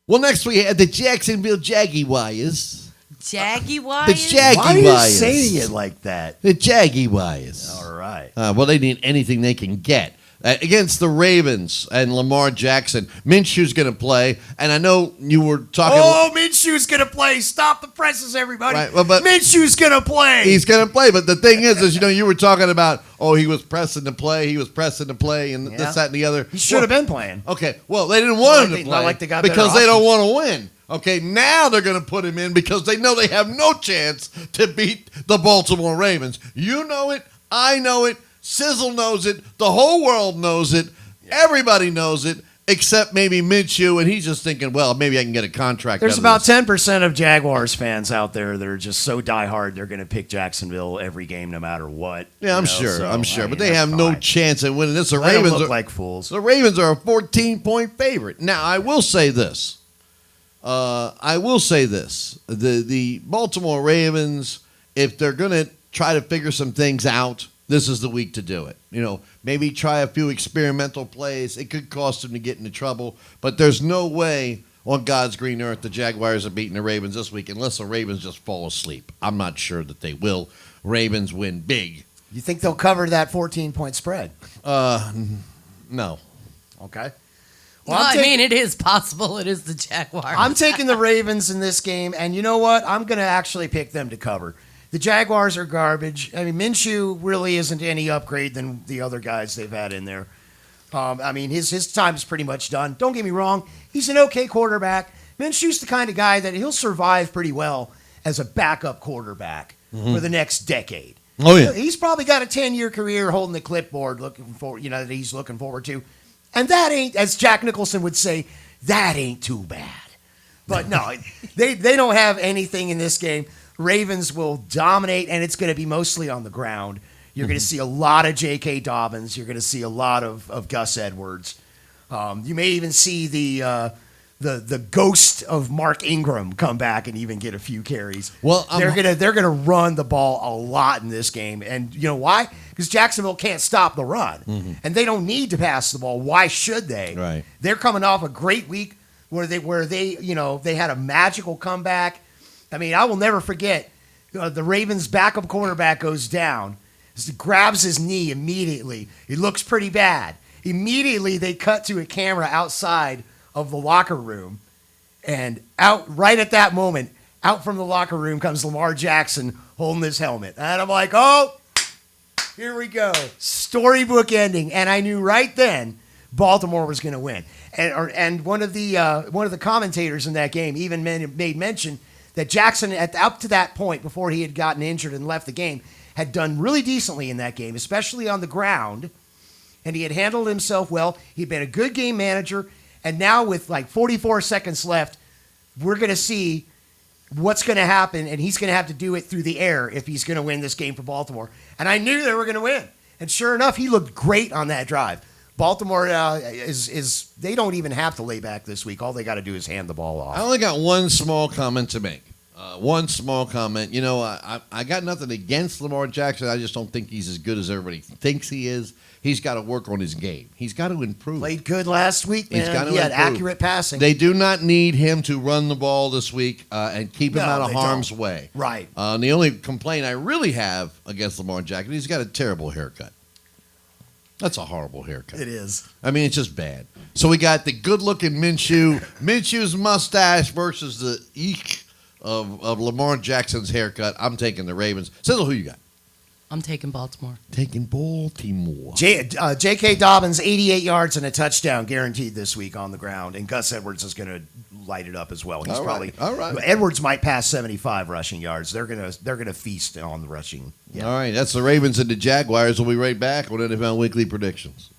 Well, next we had the Jacksonville Jaguars. Jaguars? The Jaguars. Why are you saying it like that? The Jaguars. All right. Well, they need anything they can get. Against the Ravens and Lamar Jackson, Minshew's going to play. And I know you were talking. Oh, Minshew's going to play. Stop the presses, everybody. Right, well, but Minshew's going to play. He's going to play. But the thing is, you were talking about, he was pressing to play. He was pressing to play and this, that, and the other. He should have been playing. Okay, well, they didn't want him to play because they don't want to win. Okay, now they're going to put him in because they know they have no chance to beat the Baltimore Ravens. You know it. I know it. Sizzle knows it. The whole world knows it. Everybody knows it, except maybe Minshew, and he's just thinking, well, maybe I can get a contract. There's about 10% of Jaguars fans out there that are just so diehard they're going to pick Jacksonville every game no matter what. Yeah, I'm sure. But they have no chance at winning this. The They Ravens look like fools. The Ravens are a 14-point favorite. Now, I will say this. The Baltimore Ravens, if they're going to try to figure some things out, this is the week to do it. Maybe try a few experimental plays. It could cost them to get into trouble, but there's no way on God's green earth the Jaguars are beating the Ravens this week unless the Ravens just fall asleep. I'm not sure that they will. Ravens win big. You think they'll cover that 14-point spread? No. Okay. Well, it is possible. It is the Jaguars. I'm taking the Ravens in this game, and you know what? I'm going to actually pick them to cover. The Jaguars are garbage. Minshew really isn't any upgrade than the other guys they've had in there. His time is pretty much done. Don't get me wrong. He's an okay quarterback. Minshew's the kind of guy that he'll survive pretty well as a backup quarterback for the next decade. Oh, yeah. He's probably got a 10-year career holding the clipboard that he's looking forward to. And that ain't, as Jack Nicholson would say, that ain't too bad. But no, they don't have anything in this game. Ravens will dominate, and it's going to be mostly on the ground. You're going to see a lot of J.K. Dobbins. You're going to see a lot of Gus Edwards. You may even see the ghost of Mark Ingram come back and even get a few carries. Well, they're gonna run the ball a lot in this game, and you know why? Because Jacksonville can't stop the run, and they don't need to pass the ball. Why should they? Right. They're coming off a great week where they had a magical comeback. I will never forget the Ravens' backup cornerback goes down, grabs his knee immediately. It looks pretty bad. Immediately they cut to a camera outside of the locker room, and right at that moment, out from the locker room comes Lamar Jackson holding his helmet. And I'm like, oh, here we go. Storybook ending. And I knew right then Baltimore was going to win. And one of the commentators in that game even made mention that Jackson, up to that point, before he had gotten injured and left the game, had done really decently in that game, especially on the ground. And he had handled himself well. He'd been a good game manager. And now with like 44 seconds left, we're going to see what's going to happen, and he's going to have to do it through the air if he's going to win this game for Baltimore. And I knew they were going to win. And sure enough, he looked great on that drive. Baltimore they don't even have to lay back this week. All they got to do is hand the ball off. I only got one small comment to make. One small comment. I got nothing against Lamar Jackson. I just don't think he's as good as everybody thinks he is. He's got to work on his game. He's got to improve. Played good last week, man. He had accurate passing. They do not need him to run the ball this week and keep him out of harm's way. Right. The only complaint I really have against Lamar Jackson, he's got a terrible haircut. That's a horrible haircut. It is. It's just bad. So we got the good-looking Minshew. Minshew's mustache versus the eek of Lamar Jackson's haircut. I'm taking the Ravens. Sizzle, who you got? I'm taking Baltimore. Taking Baltimore. J.K. Dobbins, 88 yards and a touchdown guaranteed this week on the ground, and Gus Edwards is going to light it up as well. He's all right. Edwards might pass 75 rushing yards. They're gonna feast on the rushing. Yeah. All right, that's the Ravens and the Jaguars. We'll be right back with NFL Weekly Predictions.